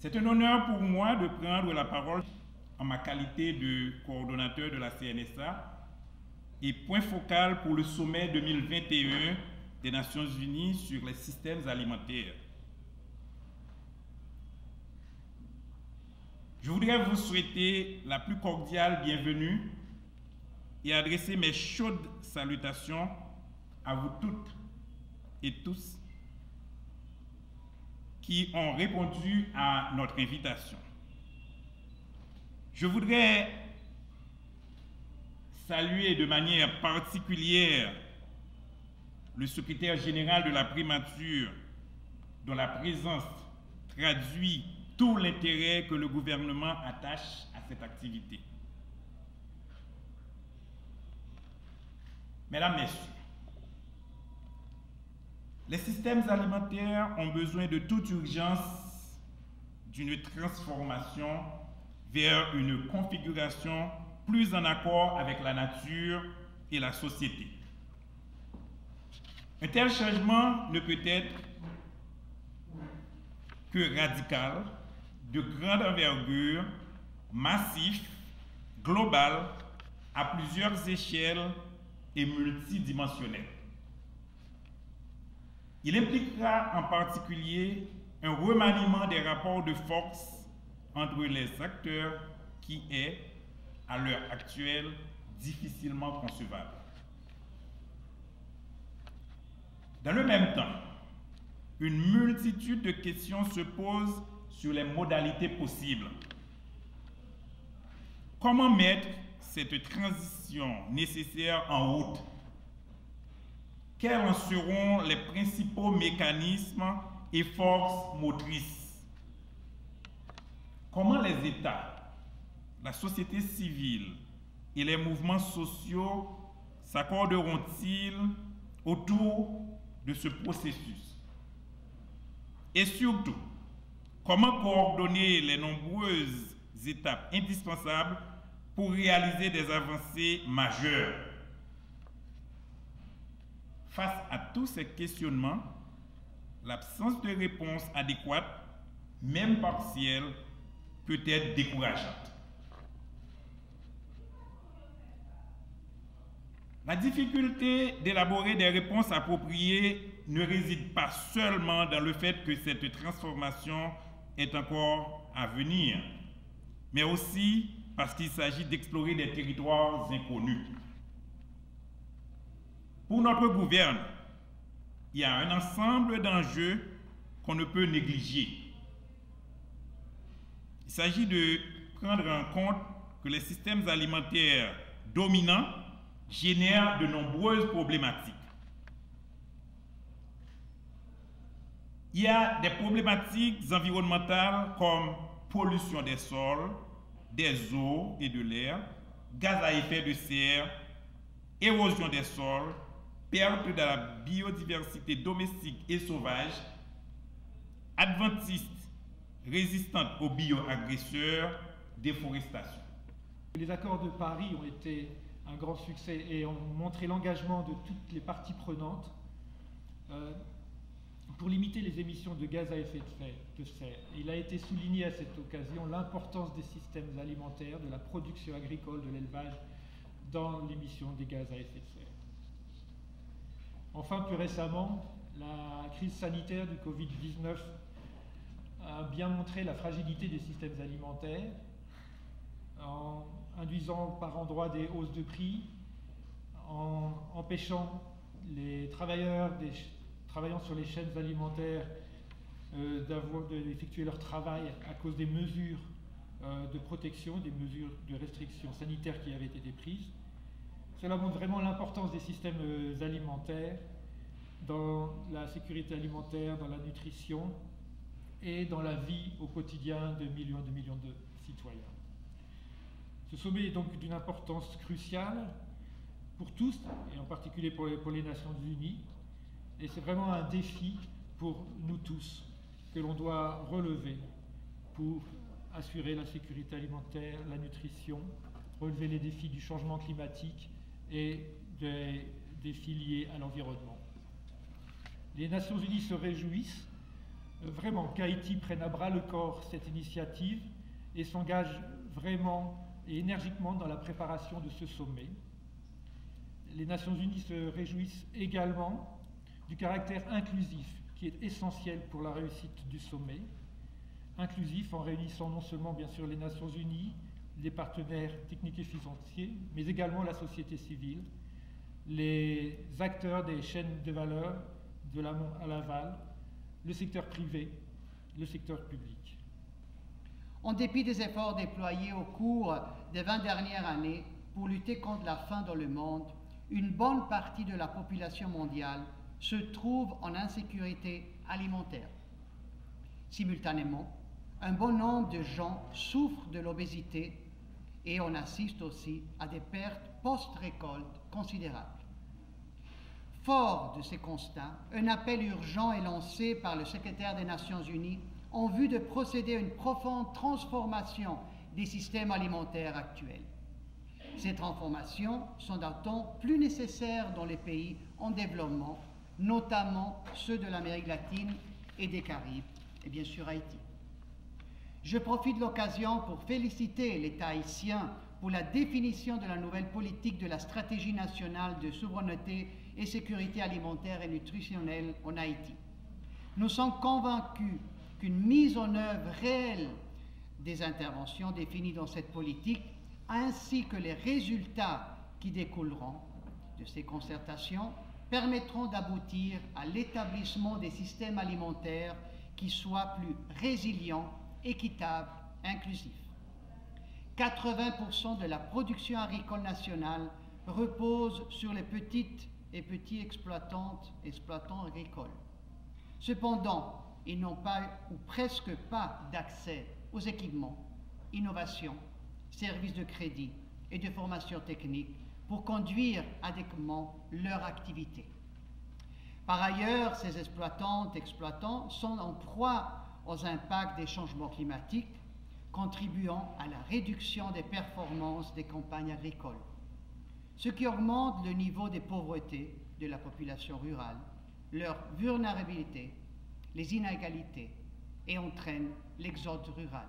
C'est un honneur pour moi de prendre la parole en ma qualité de coordonnateur de la CNSA et point focal pour le sommet 2021 des Nations Unies sur les systèmes alimentaires. Je voudrais vous souhaiter la plus cordiale bienvenue et adresser mes chaudes salutations à vous toutes et tous qui ont répondu à notre invitation. Je voudrais saluer de manière particulière le secrétaire général de la primature, dont la présence traduit tout l'intérêt que le gouvernement attache à cette activité. Mesdames, Messieurs, les systèmes alimentaires ont besoin de toute urgence d'une transformation vers une configuration plus en accord avec la nature et la société. Un tel changement ne peut être que radical, de grande envergure, massif, global, à plusieurs échelles et multidimensionnel. Il impliquera en particulier un remaniement des rapports de force entre les acteurs qui est, à l'heure actuelle, difficilement concevable. Dans le même temps, une multitude de questions se posent sur les modalités possibles. Comment mettre cette transition nécessaire en route? Quels en seront les principaux mécanismes et forces motrices? Comment les États, la société civile et les mouvements sociaux s'accorderont-ils autour de ce processus? Et surtout, comment coordonner les nombreuses étapes indispensables pour réaliser des avancées majeures? Face à tous ces questionnements, l'absence de réponse adéquate, même partielle, peut être décourageante. La difficulté d'élaborer des réponses appropriées ne réside pas seulement dans le fait que cette transformation est encore à venir, mais aussi parce qu'il s'agit d'explorer des territoires inconnus. Pour notre gouverne, il y a un ensemble d'enjeux qu'on ne peut négliger. Il s'agit de prendre en compte que les systèmes alimentaires dominants génèrent de nombreuses problématiques. Il y a des problématiques environnementales comme pollution des sols, des eaux et de l'air, gaz à effet de serre, érosion des sols, perte de la biodiversité domestique et sauvage, adventices résistantes aux bioagresseurs, déforestation. Les accords de Paris ont été un grand succès et ont montré l'engagement de toutes les parties prenantes pour limiter les émissions de gaz à effet de serre. Il a été souligné à cette occasion l'importance des systèmes alimentaires, de la production agricole, de l'élevage dans l'émission des gaz à effet de serre. Enfin, plus récemment, la crise sanitaire du Covid-19 a bien montré la fragilité des systèmes alimentaires en induisant par endroits des hausses de prix, en empêchant les travailleurs travaillant sur les chaînes alimentaires d'effectuer leur travail à cause des mesures de protection, des mesures de restriction sanitaire qui avaient été prises. Cela montre vraiment l'importance des systèmes alimentaires dans la sécurité alimentaire, dans la nutrition et dans la vie au quotidien de millions et de millions de citoyens. Ce sommet est donc d'une importance cruciale pour tous, et en particulier pour les Nations Unies, et c'est vraiment un défi pour nous tous que l'on doit relever pour assurer la sécurité alimentaire, la nutrition, relever les défis du changement climatique et des défis liés à l'environnement. Les Nations Unies se réjouissent vraiment qu'Haïti prenne à bras le corps cette initiative et s'engage vraiment et énergiquement dans la préparation de ce sommet. Les Nations Unies se réjouissent également du caractère inclusif qui est essentiel pour la réussite du sommet. Inclusif en réunissant non seulement bien sûr les Nations Unies, les partenaires techniques et financiers, mais également la société civile, les acteurs des chaînes de valeur de l'amont à l'aval, le secteur privé, le secteur public. En dépit des efforts déployés au cours des 20 dernières années pour lutter contre la faim dans le monde, une bonne partie de la population mondiale se trouve en insécurité alimentaire. Simultanément, un bon nombre de gens souffrent de l'obésité et on assiste aussi à des pertes post-récolte considérables. Fort de ces constats, un appel urgent est lancé par le secrétaire des Nations Unies en vue de procéder à une profonde transformation des systèmes alimentaires actuels. Ces transformations sont d'autant plus nécessaires dans les pays en développement, notamment ceux de l'Amérique latine et des Caraïbes, et bien sûr Haïti. Je profite de l'occasion pour féliciter l'État haïtien pour la définition de la nouvelle politique de la stratégie nationale de souveraineté et sécurité alimentaire et nutritionnelle en Haïti. Nous sommes convaincus qu'une mise en œuvre réelle des interventions définies dans cette politique, ainsi que les résultats qui découleront de ces concertations, permettront d'aboutir à l'établissement des systèmes alimentaires qui soient plus résilients, équitables, inclusifs. 80% de la production agricole nationale repose sur les petites et petits exploitants agricoles. Cependant, ils n'ont pas ou presque pas d'accès aux équipements, innovations, services de crédit et de formation technique pour conduire adéquatement leur activité. Par ailleurs, ces exploitants sont en proie aux impacts des changements climatiques, contribuant à la réduction des performances des campagnes agricoles, ce qui augmente le niveau de pauvreté de la population rurale, leur vulnérabilité, les inégalités et entraîne l'exode rural.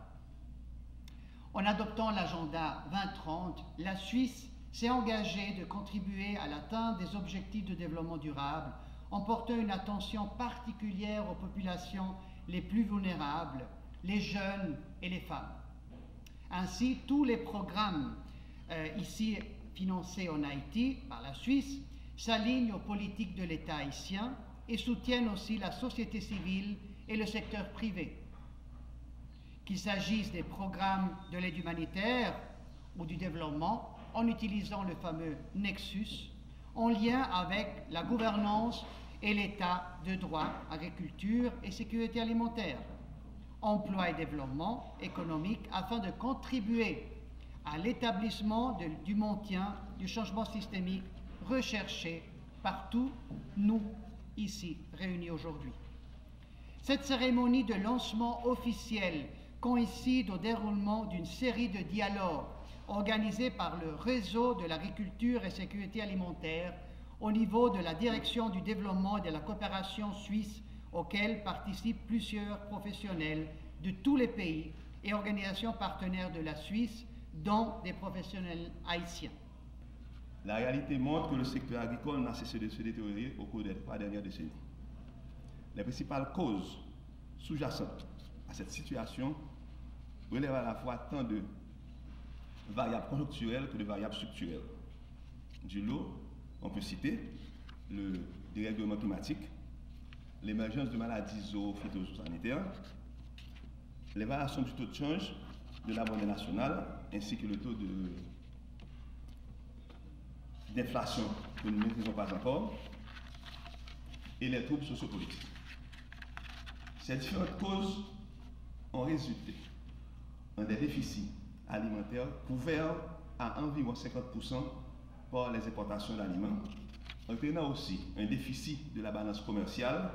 En adoptant l'agenda 2030, la Suisse s'est engagée de contribuer à l'atteinte des objectifs de développement durable en portant une attention particulière aux populations les plus vulnérables, les jeunes et les femmes. Ainsi, tous les programmes ici financés en Haïti par la Suisse s'alignent aux politiques de l'État haïtien et soutiennent aussi la société civile et le secteur privé. Qu'il s'agisse des programmes de l'aide humanitaire ou du développement, en utilisant le fameux Nexus, en lien avec la gouvernance et l'état de droit, agriculture et sécurité alimentaire, emploi et développement économique afin de contribuer à l'établissement du maintien du changement systémique recherché par tous nous ici réunis aujourd'hui. Cette cérémonie de lancement officiel coïncide au déroulement d'une série de dialogues organisés par le réseau de l'agriculture et sécurité alimentaire au niveau de la direction du développement et de la coopération suisse auxquels participent plusieurs professionnels de tous les pays et organisations partenaires de la Suisse, dont des professionnels haïtiens. La réalité montre que le secteur agricole n'a cessé de se détériorer au cours des 3 dernières décennies. Les principales causes sous-jacentes à cette situation relèvent à la fois tant de variables conjoncturelles que de variables structurelles. Du lot, on peut citer le dérèglement climatique, l'émergence de maladies zoophytosanitaires, les variations du taux de change de la monnaie nationale, ainsi que le taux d'inflation que nous ne maîtrisons pas encore, et les troubles sociopolitiques. Ces différentes causes ont résulté en des déficits alimentaires couverts à environ 50% par les importations d'aliments, entraînant aussi un déficit de la balance commerciale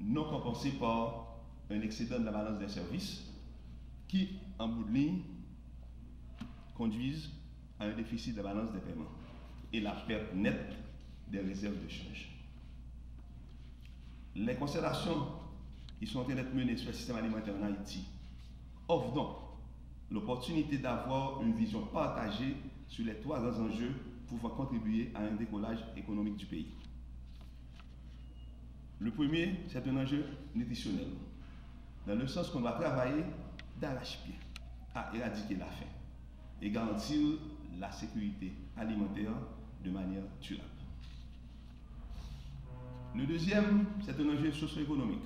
non compensé par un excédent de la balance des services qui, en bout de ligne, conduisent à un déficit de la balance des paiements et la perte nette des réserves de change. Les considérations qui sont en train d'être menés sur le système alimentaire en Haïti offrent donc l'opportunité d'avoir une vision partagée sur les trois grands enjeux pouvant contribuer à un décollage économique du pays. Le premier, c'est un enjeu nutritionnel, dans le sens qu'on doit travailler d'arrache-pied à éradiquer la faim et garantir la sécurité alimentaire de manière durable. Le deuxième, c'est un enjeu socio-économique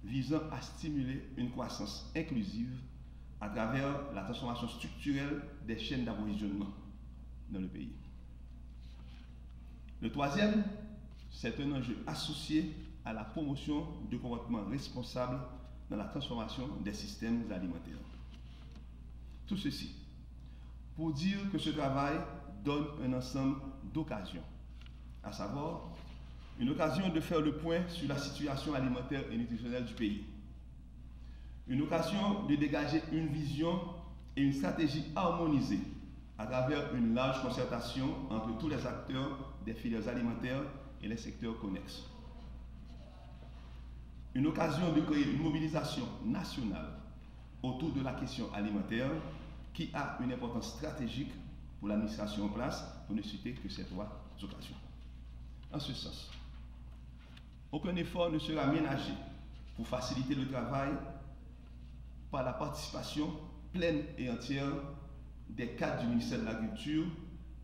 visant à stimuler une croissance inclusive à travers la transformation structurelle des chaînes d'approvisionnement dans le pays. Le troisième, c'est un enjeu associé à la promotion de comportements responsables dans la transformation des systèmes alimentaires. Tout ceci pour dire que ce travail donne un ensemble d'occasions, à savoir une occasion de faire le point sur la situation alimentaire et nutritionnelle du pays, une occasion de dégager une vision et une stratégie harmonisée à travers une large concertation entre tous les acteurs des filières alimentaires et les secteurs connexes. Une occasion de créer une mobilisation nationale autour de la question alimentaire qui a une importance stratégique pour l'administration en place, pour ne citer que ces trois occasions. En ce sens, aucun effort ne sera ménagé pour faciliter le travail par la participation pleine et entière des cadres du ministère de l'Agriculture,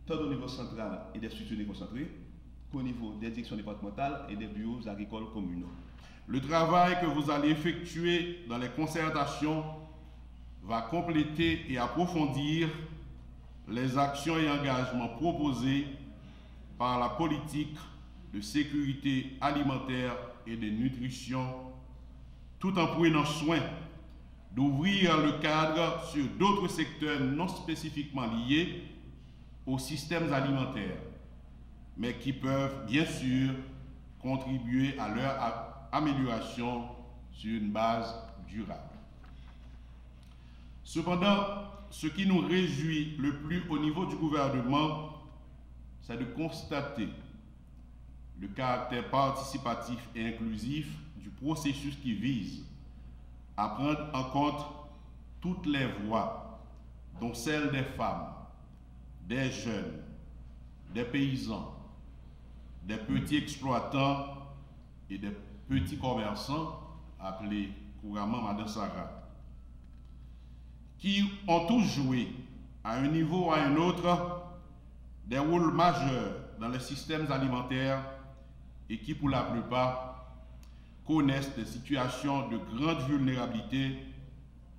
tant au niveau central et des structures déconcentrées, qu'au niveau des directions départementales et des bureaux agricoles communaux. Le travail que vous allez effectuer dans les concertations va compléter et approfondir les actions et engagements proposés par la politique de sécurité alimentaire et de nutrition, tout en prenant soin d'ouvrir le cadre sur d'autres secteurs non spécifiquement liés aux systèmes alimentaires, mais qui peuvent bien sûr contribuer à leur amélioration sur une base durable. Cependant, ce qui nous réjouit le plus au niveau du gouvernement, c'est de constater le caractère participatif et inclusif du processus qui vise à prendre en compte toutes les voix, dont celles des femmes, des jeunes, des paysans, des petits exploitants et des petits commerçants, appelés couramment Madame Sarah, qui ont tous joué, à un niveau ou à un autre, des rôles majeurs dans les systèmes alimentaires et qui, pour la plupart, connaissent des situations de grande vulnérabilité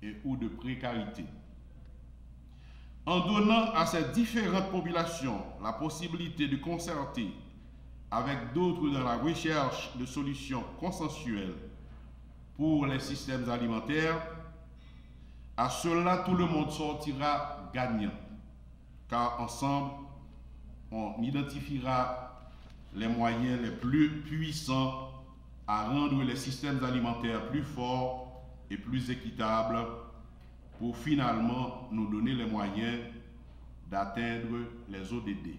et ou de précarité. En donnant à ces différentes populations la possibilité de concerter avec d'autres dans la recherche de solutions consensuelles pour les systèmes alimentaires, à cela tout le monde sortira gagnant, car ensemble, on identifiera les moyens les plus puissants à rendre les systèmes alimentaires plus forts et plus équitables pour finalement nous donner les moyens d'atteindre les ODD.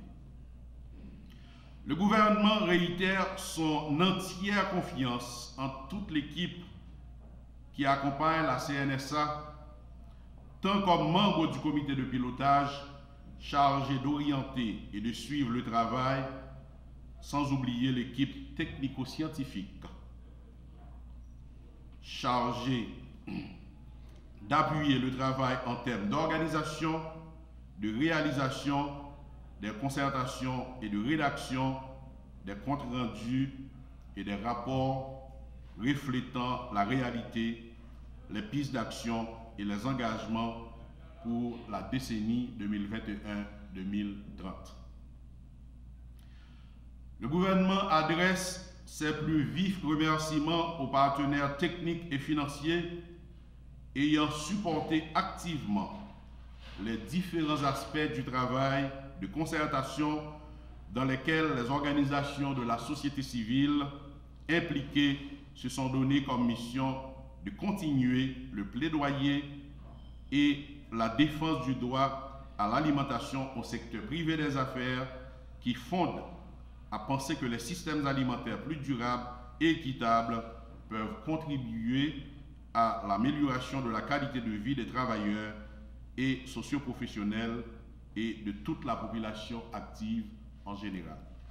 Le gouvernement réitère son entière confiance en toute l'équipe qui accompagne la CNSA, tant comme membre du comité de pilotage chargé d'orienter et de suivre le travail, sans oublier l'équipe technico-scientifique chargée d'appuyer le travail en termes d'organisation, de réalisation, des concertations et de rédaction des comptes rendus et des rapports reflétant la réalité, les pistes d'action et les engagements pour la décennie 2021-2030. Le gouvernement adresse ses plus vifs remerciements aux partenaires techniques et financiers ayant supporté activement les différents aspects du travail de concertation dans lesquels les organisations de la société civile impliquées se sont données comme mission de continuer le plaidoyer et la défense du droit à l'alimentation au secteur privé des affaires qui fondent à penser que les systèmes alimentaires plus durables et équitables peuvent contribuer à l'amélioration de la qualité de vie des travailleurs et socioprofessionnels et de toute la population active en général.